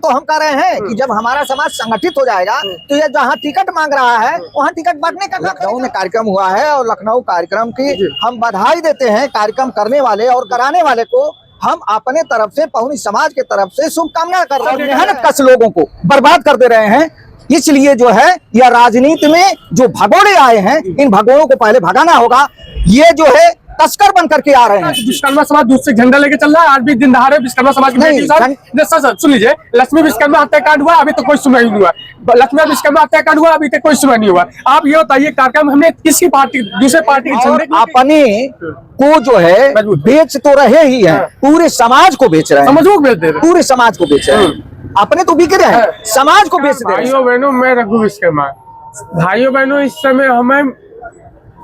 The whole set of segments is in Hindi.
तो हम कह रहे हैं कि जब हमारा समाज संगठित हो जाएगा तो ये जहाँ टिकट मांग रहा है वहाँ टिकट बांटने का लखनऊ में कार्यक्रम हुआ है और लखनऊ कार्यक्रम की हम बधाई देते हैं कार्यक्रम करने वाले और कराने वाले को। हम अपने तरफ से पहुनी समाज के तरफ से शुभकामना कर रहे हैं। मेहनत कश लोगों को बर्बाद कर दे रहे हैं, इसलिए जो है यह राजनीति में जो भगोड़े आए हैं इन भगोड़ों को पहले भगाना होगा। ये जो है तस्कर बन करके आ रहे हैं। विश्वकर्मा समाज दूसरे झंडा लेके चल रहा है। आज भी दिन दहाड़े विश्वकर्मा समाज की सुन लीजिए, लक्ष्मी विश्वकर्मा हत्याकांड हुआ, अभी तो कोई सुनवाई नहीं हुआ। लक्ष्मी विश्वकर्मा हत्याकांड हुआ, अभी तक कोई सुनवाई नहीं हुआ। आप ये बताइए कार्यक्रम हमने किसी पार्टी दूसरे पार्टी के झंडे अपने को जो है बेच तो रहे ही है, पूरे समाज को बेच रहे हैं। समझो बेच दे रहे, पूरे समाज को बेच रहे हैं। अपने तो बिक रहे हैं, समाज को बेच दे रहे हैं। भाइयों बहनों, मैं रघु विश्वकर्मा। भाइयों बहनों, इस समय हमें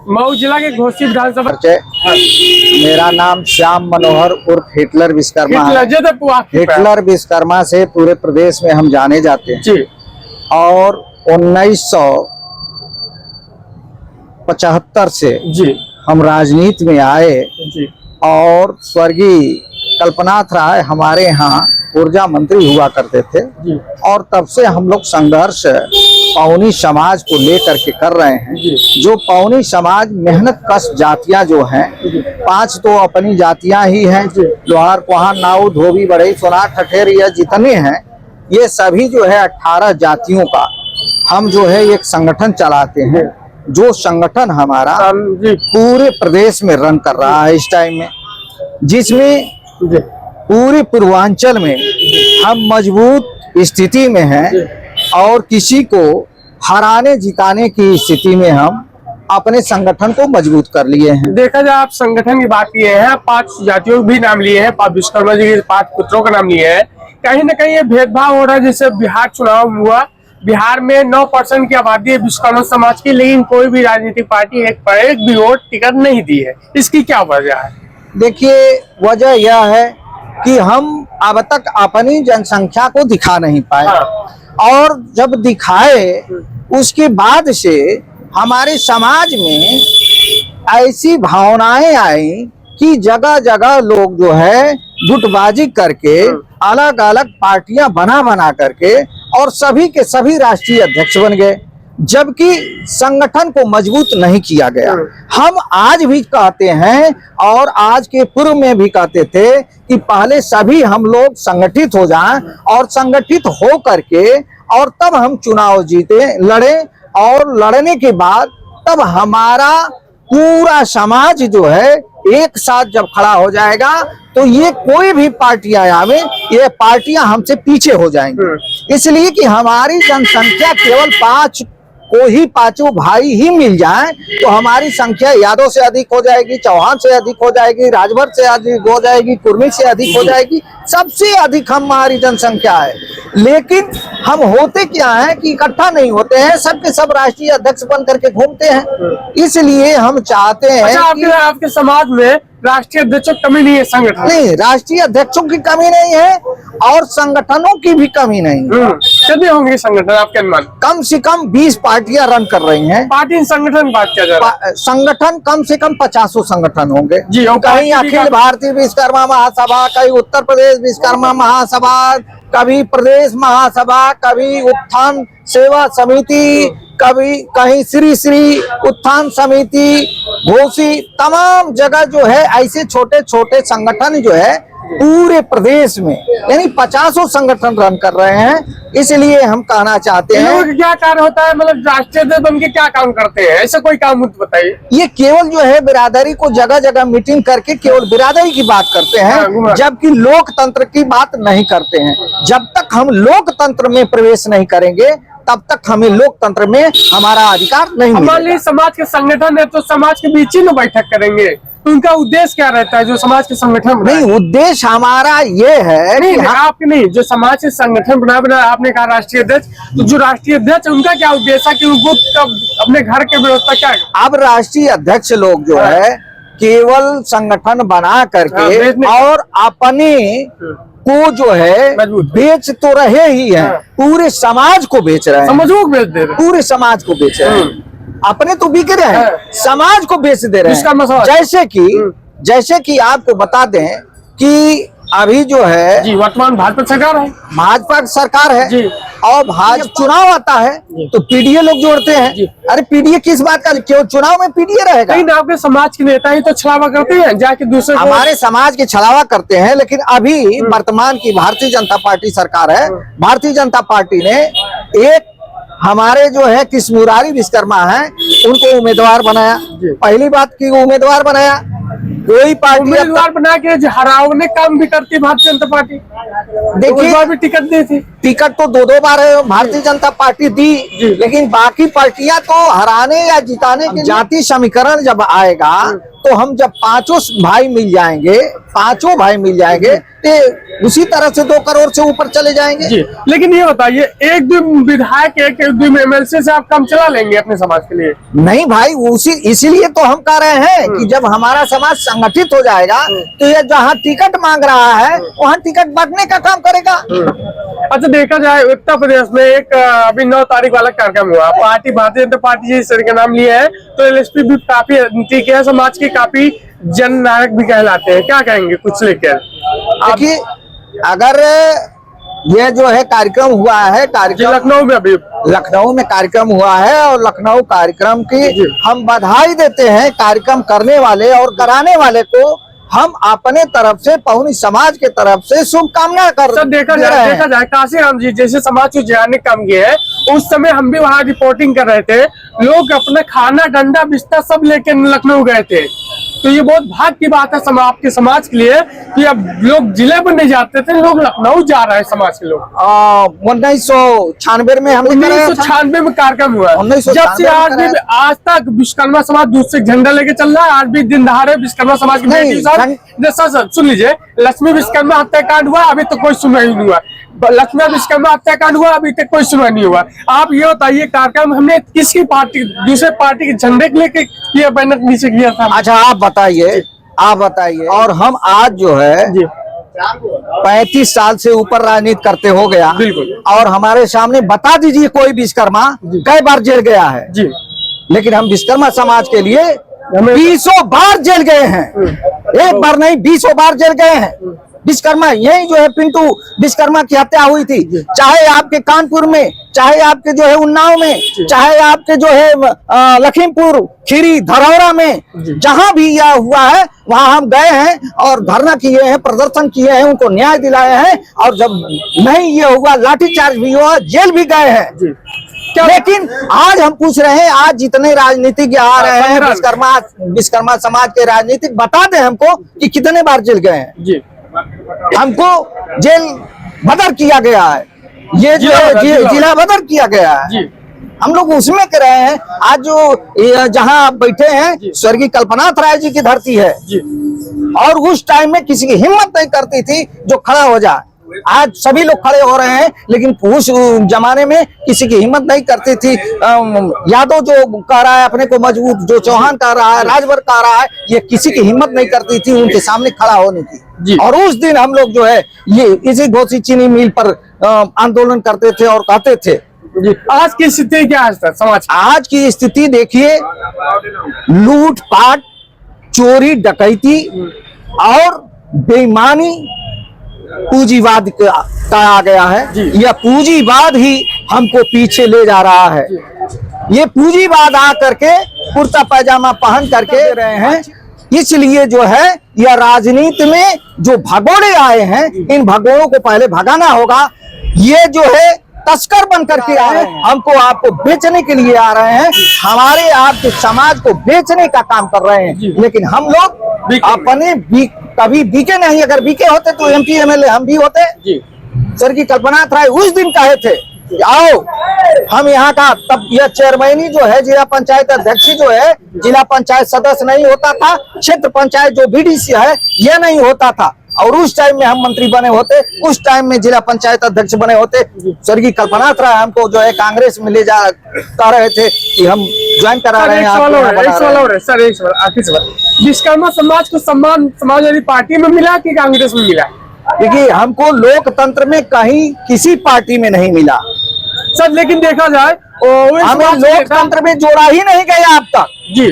मऊ जिला के घोसी विधानसभा। मेरा नाम श्याम मनोहर उर्फ हिटलर विश्वकर्मा है। हिटलर विश्वकर्मा से पूरे प्रदेश में हम जाने जाते हैं जी। और 1975 से जी हम राजनीति में आए जी। और स्वर्गीय कल्पनाथ राय हमारे यहाँ ऊर्जा मंत्री हुआ करते थे जी। और तब से हम लोग संघर्ष पौनी समाज को लेकर के कर रहे हैं। जो पौनी समाज मेहनत कश जातियां जो हैं, 5 तो अपनी जातियां ही हैं, लोहार कुहार नाऊ धोबी बढ़ई सोनार ठठेर, ये जितने हैं ये सभी जो है 18 जातियों का हम जो है एक संगठन चलाते हैं। जो संगठन हमारा पूरे प्रदेश में रन कर रहा है इस टाइम में, जिसमें पूरे पूर्वांचल में हम मजबूत स्थिति में हैं और किसी को हराने जिताने की स्थिति में हम अपने संगठन को मजबूत कर लिए हैं। देखा जाए, आप संगठन की बात किए हैं, 5 जातियों भी नाम लिए हैं, विश्वकर्मा जी के 5 पुत्रों का नाम लिए हैं। कहीं न कहीं ये भेदभाव हो रहा है। जैसे बिहार चुनाव हुआ, बिहार में 9% की आबादी है विश्वकर्मा समाज की, लेकिन कोई भी राजनीतिक पार्टी एक भी वोट टिकट नहीं दी है। इसकी क्या वजह है? देखिए, वजह यह है कि हम अब तक अपनी जनसंख्या को दिखा नहीं पाए। और जब दिखाए उसके बाद से हमारे समाज में ऐसी भावनाएं आई कि जगह जगह लोग जो है गुटबाजी करके अलग अलग पार्टियां बना करके और सभी के सभी राष्ट्रीय अध्यक्ष बन गए, जबकि संगठन को मजबूत नहीं किया गया। हम आज भी कहते हैं और आज के पूर्व में भी कहते थे कि पहले सभी हम लोग संगठित हो जाएं और संगठित हो करके और तब हम चुनाव जीते लड़े, और लड़ने के बाद तब हमारा पूरा समाज जो है एक साथ जब खड़ा हो जाएगा तो ये कोई भी पार्टियां आवे, ये पार्टियां हमसे पीछे हो जाएंगी। इसलिए कि हमारी जनसंख्या केवल 5 को ही 5 भाई ही मिल जाएं तो हमारी संख्या यादव से अधिक हो जाएगी, चौहान से अधिक हो जाएगी, राजभर से अधिक हो जाएगी, कुर्मी से अधिक हो जाएगी, सबसे अधिक हमारी जनसंख्या है। लेकिन हम होते क्या है कि इकट्ठा नहीं होते हैं, सबके सब राष्ट्रीय अध्यक्ष बन करके घूमते हैं। इसलिए हम चाहते हैं आपके समाज में राष्ट्रीय अध्यक्षों की कमी नहीं है, संगठन नहीं, राष्ट्रीय अध्यक्षों की कमी नहीं है और संगठनों की भी कमी नहीं है। कितने होंगे संगठन आपके अनुमान? कम से कम 20 पार्टियां रन कर रही हैं। पार्टी संगठन की बात किया जा रहा है, संगठन कम से कम 50 संगठन होंगे जी। कहीं अखिल भारतीय विश्वकर्मा महासभा, कहीं उत्तर प्रदेश विश्वकर्मा महासभा, कभी प्रदेश महासभा, कभी उत्थान सेवा समिति, कभी कहीं श्री श्री उत्थान समिति, घोसी, तमाम जगह जो है ऐसे छोटे छोटे संगठन जो है पूरे प्रदेश में यानी 50 संगठन रन कर रहे हैं। इसलिए हम कहना चाहते हैं क्या कार्य होता है, मतलब राष्ट्रीय अध्यक्ष बन के क्या काम करते हैं, ऐसा कोई काम बताइए। ये केवल जो है बिरादरी को जगह जगह मीटिंग करके केवल बिरादरी की बात करते हैं, जबकि लोकतंत्र की बात नहीं करते हैं। जब तक हम लोकतंत्र में प्रवेश नहीं करेंगे तब तक हमें लोकतंत्र में हमारा अधिकार नहीं मिलेगा। मान लीजिए समाज के संगठन है तो समाज के बीच ही में बैठक करेंगे, तो उनका उद्देश्य क्या रहता है? जो समाज के संगठन नहीं, उद्देश्य हमारा ये है नहीं, आपके नहीं, जो समाज के संगठन बना आपने कहा राष्ट्रीय अध्यक्ष, तो जो राष्ट्रीय अध्यक्ष उनका क्या उद्देश्य है कि उनको अपने घर के व्यवस्था क्या? अब राष्ट्रीय अध्यक्ष लोग जो है केवल संगठन बना करके और अपने को जो है बेच तो रहे ही हैं, पूरे समाज को बेच रहे हैं। समझो बेच दे रहे, पूरे समाज को बेच रहे हैं। अपने तो बिक रहे हैं, समाज को बेच दे रहे हैं। जैसे कि आपको बता दें कि अभी जो है जी वर्तमान भाजपा सरकार है भाजपा की सरकार है जी। और भाजपा चुनाव आता है तो पीडीए लोग जोड़ते जी। हैं। अरे पीडीए किस बात का, क्यों चुनाव में पीडीए रहेगा? लेकिन आपके समाज के नेता ही तो छलावा करते हैं जाके दूसरे को। हमारे समाज के छलावा करते हैं, लेकिन अभी वर्तमान की भारतीय जनता पार्टी सरकार है। भारतीय जनता पार्टी ने एक हमारे जो है कृष्ण मुरारी विश्वकर्मा है उनको उम्मीदवार बनाया। पहली बात की उम्मीदवार बनाया, कोई पार्टी उम्मीदवार बना के हराने काम भी करती है भारतीय जनता पार्टी। देखिए भी टिकट दी थी, टिकट तो दो बार भारतीय जनता पार्टी दी, लेकिन बाकी पार्टियां तो हराने या जिताने के जाति समीकरण जब आएगा तो हम जब पांचों भाई मिल जाएंगे तो उसी तरह से 2 करोड़ से ऊपर चले जाएंगे जी। लेकिन ये बताइए एक दो विधायक एक दो एमएलसी से आप काम चला लेंगे अपने समाज के लिए? नहीं भाई, इसीलिए तो हम कह रहे हैं कि जब हमारा समाज संगठित हो जाएगा तो ये जहाँ टिकट मांग रहा है वहाँ टिकट बांटने का काम करेगा। अच्छा देखा जाए उत्तर प्रदेश में एक अभी 9 तारीख वाला कार्यक्रम हुआ, पार्टी भारतीय जनता पार्टी जिस का नाम लिया है तो एलएसपी भी काफी ठीक है, समाज के काफी जननायक भी कहलाते हैं, क्या कहेंगे कुछ लेकर? देखिए अगर ये जो है कार्यक्रम हुआ है, कार्यक्रम लखनऊ में अभी लखनऊ में कार्यक्रम हुआ है और लखनऊ कार्यक्रम की हम बधाई देते हैं। कार्यक्रम करने वाले और कराने वाले को हम अपने तरफ से पहुनी समाज के तरफ से शुभकामना कर सर देखा जाए काशीराम जी जैसे समाज को जगाने काम किए है, उस समय हम भी वहाँ रिपोर्टिंग कर रहे थे, लोग अपना खाना डंडा बिस्तर सब लेके लखनऊ गए थे। तो ये बहुत भाग्य की बात है आपके समाज के लिए कि अब लोग जिले में नहीं जाते थे, लोग लखनऊ जा रहे हैं समाज के लोग। 1996 में हमने 1996 में कार्यक्रम हुआ, जब से आज तक विश्वकर्मा समाज दूसरे झंडा लेके चल रहा है। आज भी दिन दहाड़े विश्वकर्मा समाज के सर सुन लीजिए, लक्ष्मी विश्वकर्मा हत्याकांड हुआ अभी तो कोई सुनवाई नहीं हुआ, लक्ष्मी विश्वकर्मा हत्याकांड हुआ अभी तक कोई सुनवाई नहीं हुआ। आप ये बताइए कार्यक्रम हमने किसकी पार्टी, दूसरे पार्टी के झंडे के लेके किया, बैनर नीचे किया था? अच्छा आप बताइए। और हम आज जो है 35 साल से ऊपर राजनीति करते हो गया, बिल्कुल, और हमारे सामने बता दीजिए कोई विश्वकर्मा कई बार जेल गया है जी। लेकिन हम विश्वकर्मा समाज के लिए 20 बार जेल गए हैं, एक बार नहीं 20 बार जेल गए हैं। विश्वकर्मा यही जो है पिंटू विश्वकर्मा की हत्या हुई थी, चाहे आपके कानपुर में, चाहे आपके जो है उन्नाव में, चाहे आपके जो है लखीमपुर खीरी धरौरा में, जहां भी यह हुआ है वहां हम गए हैं और धरना किए हैं, प्रदर्शन किए हैं, उनको न्याय दिलाए हैं। और जब नहीं ये हुआ लाठीचार्ज भी हुआ, जेल भी गए हैं। लेकिन आज हम पूछ रहे हैं, आज जितने राजनीतिज्ञ आ रहे हैं विश्वकर्मा समाज के राजनीतिक, बता दें हमको कि कितने बार जेल गए हैं जी। हमको जेल बदर किया गया है, ये जो है जिला बदर किया गया है जी। हम लोग उसमें कर रहे हैं। आज जो जहां आप बैठे हैं स्वर्गीय कल्पनाथ राय जी की धरती है जी। और उस टाइम में किसी की हिम्मत नहीं करती थी जो खड़ा हो जाए, आज सभी लोग खड़े हो रहे हैं, लेकिन उस जमाने में किसी की हिम्मत नहीं करती थी। यादव जो कह रहा है अपने को मजबूत, जो चौहान कह रहा है, राजभर कह रहा है, ये किसी की हिम्मत नहीं करती थी उनके सामने खड़ा होने की। और उस दिन हम लोग जो है ये इसी घोसी चीनी मिल पर आंदोलन करते थे और कहते थे। आज की स्थिति क्या है सर समाज? आज की स्थिति देखिए, लूट पाट, चोरी डकैती और बेईमानी, पूंजीवाद का आ गया है। यह पूंजीवाद ही हमको पीछे ले जा रहा है। ये पूंजीवाद आ करके कुर्ता पैजामा पहन करके रहे हैं, इसलिए जो है यह राजनीति में जो भगोड़े आए हैं, इन भगोड़ों को पहले भगाना होगा। ये जो है तस्कर बन करके आ रहे हैं, हमको आपको बेचने के लिए आ रहे हैं, हमारे आपके समाज को बेचने का काम कर रहे हैं। लेकिन हम लोग अपने कभी बीके नहीं, अगर बीके होते तो एमपी एमएलए हम भी होते। स्वर्गीय कल्पनाथ राय उस दिन कहे थे आओ हम यहाँ का, तब यह चेयरमैनी जो है जिला पंचायत अध्यक्ष जो है, जिला पंचायत सदस्य नहीं होता था, क्षेत्र पंचायत जो बीडीसी है यह नहीं होता था। और उस टाइम में हम मंत्री बने होते, उस टाइम में जिला पंचायत अध्यक्ष बने होते। स्वर्गीय कल्पनाथ राय हमको जो है कांग्रेस में ले जा कह रहे थे कि हम ज्वाइन करा रहे हैं। सर एक सवाल, विश्वकर्मा समाज को सम्मान समाजवादी पार्टी में मिला कि कांग्रेस में मिला? देखिए हमको लोकतंत्र में कहीं किसी पार्टी में नहीं मिला सर, लेकिन देखा जाए हमें लोकतंत्र में जोड़ा ही नहीं गया अब तक जी।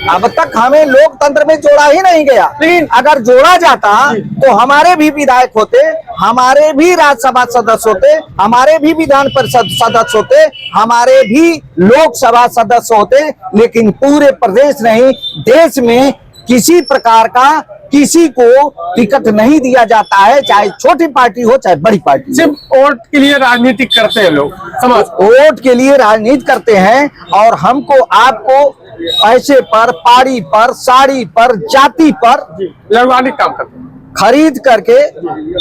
अब तक हमें लोकतंत्र में जोड़ा ही नहीं गया। लेकिन अगर जोड़ा जाता तो हमारे भी विधायक होते, हमारे भी राज्यसभा सदस्य होते, हमारे भी विधान परिषद सदस्य होते, हमारे भी लोकसभा सदस्य होते, लेकिन पूरे प्रदेश नहीं देश में किसी प्रकार का किसी को टिकट नहीं दिया जाता है, चाहे छोटी पार्टी हो चाहे बड़ी पार्टी। सिर्फ वोट के लिए राजनीति करते हैं लोग, समाज वोट के लिए राजनीति करते हैं और हमको आपको पैसे पर, पाड़ी पर, साड़ी पर, जाति पर लगवाने का काम करते हैं, खरीद करके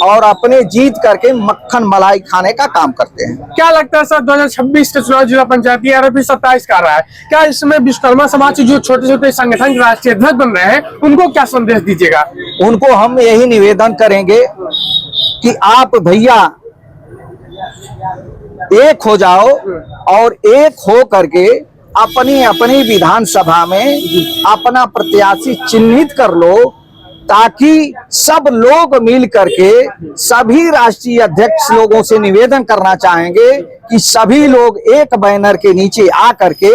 और अपने जीत करके मक्खन मलाई खाने का काम करते हैं। क्या लगता है सर 2026 के चुनाव जिला पंचायती और अभी 27 का रहा है, क्या इसमें विश्वकर्मा समाज के जो छोटे छोटे संगठन के राष्ट्रीय अध्यक्ष बन रहे हैं उनको क्या संदेश दीजिएगा? उनको हम यही निवेदन करेंगे कि आप भैया एक हो जाओ और एक हो करके अपनी अपनी विधानसभा में अपना प्रत्याशी चिन्हित कर लो, ताकि सब लोग मिल करके सभी राष्ट्रीय अध्यक्ष लोगों से निवेदन करना चाहेंगे कि सभी लोग एक बैनर के नीचे आ करके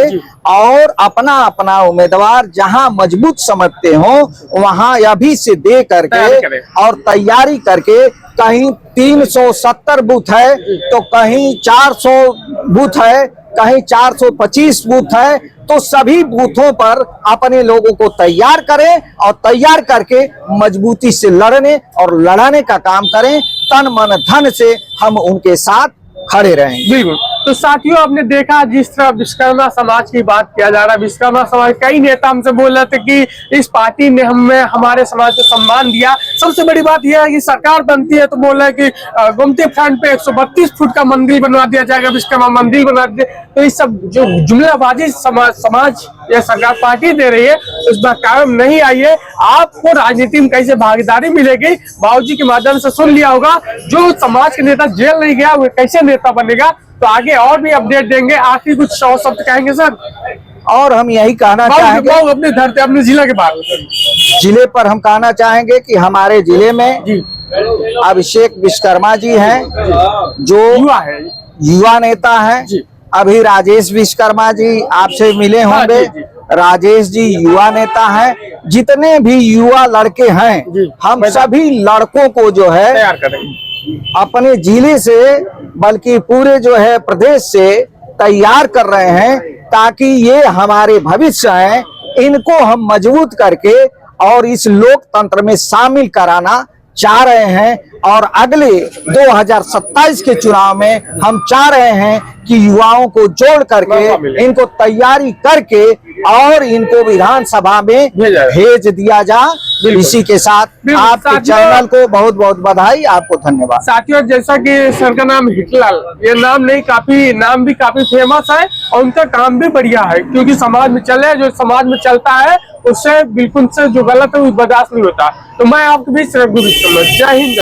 और अपना अपना उम्मीदवार जहां मजबूत समझते हो वहां अभी से दे करके और तैयारी करके, कहीं 370 बूथ है तो कहीं 400 बूथ है, कहीं 425 बूथ है, तो सभी बूथों पर अपने लोगों को तैयार करें और तैयार करके मजबूती से लड़ने और लड़ाने का काम करें। तन मन धन से हम उनके साथ खड़े रहेंगे। बिल्कुल। तो साथियों, आपने देखा जिस तरह विश्वकर्मा समाज की बात किया जा रहा है, विश्वकर्मा समाज कई नेता हमसे बोल रहे थे कि इस पार्टी ने हमें हमारे समाज को सम्मान दिया। सबसे बड़ी बात यह है कि सरकार बनती है तो बोल रहा है कि गोमती फ्रंट पे 132 फुट का मंदिर बनवा दिया जाएगा, विश्वकर्मा मंदिर बनवा दिया। तो इस सब जो जुमलाबाजी समाज या सरकार पार्टी दे रही है उस पर कायम नहीं आई है। आपको राजनीति में कैसे भागीदारी मिलेगी, बाबूजी के माध्यम से सुन लिया होगा। जो समाज के नेता जेल नहीं गया वो कैसे नेता बनेगा, तो आगे और भी अपडेट देंगे। आखिर कुछ 100 शब्द कहेंगे सर? और हम यही कहना चाहेंगे अपने धरती अपने जिला के बारे में, जिले पर हम कहना चाहेंगे कि हमारे जिले में अभिषेक विश्वकर्मा जी हैं जो युवा नेता हैं। अभी राजेश विश्वकर्मा जी आपसे मिले होंगे। राजेश जी युवा नेता हैं। जितने भी युवा लड़के हैं हम सभी लड़कों को जो है तैयार करेंगे, अपने जिले से बल्कि पूरे जो है प्रदेश से तैयार कर रहे हैं, ताकि ये हमारे भविष्य हैं, इनको हम मजबूत करके और इस लोकतंत्र में शामिल कराना चाह रहे हैं। और अगले 2027 के चुनाव में हम चाह रहे हैं कि युवाओं को जोड़ करके इनको तैयारी करके और इनको विधानसभा में भेज दिया जा। इसी के साथ आपके चैनल को बहुत बहुत बधाई, आपको धन्यवाद। साथियों, जैसा कि सर का नाम हिटलाल, ये नाम नहीं, काफी नाम भी काफी फेमस है और उनका काम भी बढ़िया है, क्योंकि समाज में चले, जो समाज में चलता है उससे बिल्कुल से जो गलत है वो बर्दाश्त नहीं होता। तो मैं आपके बीच जय हिंद।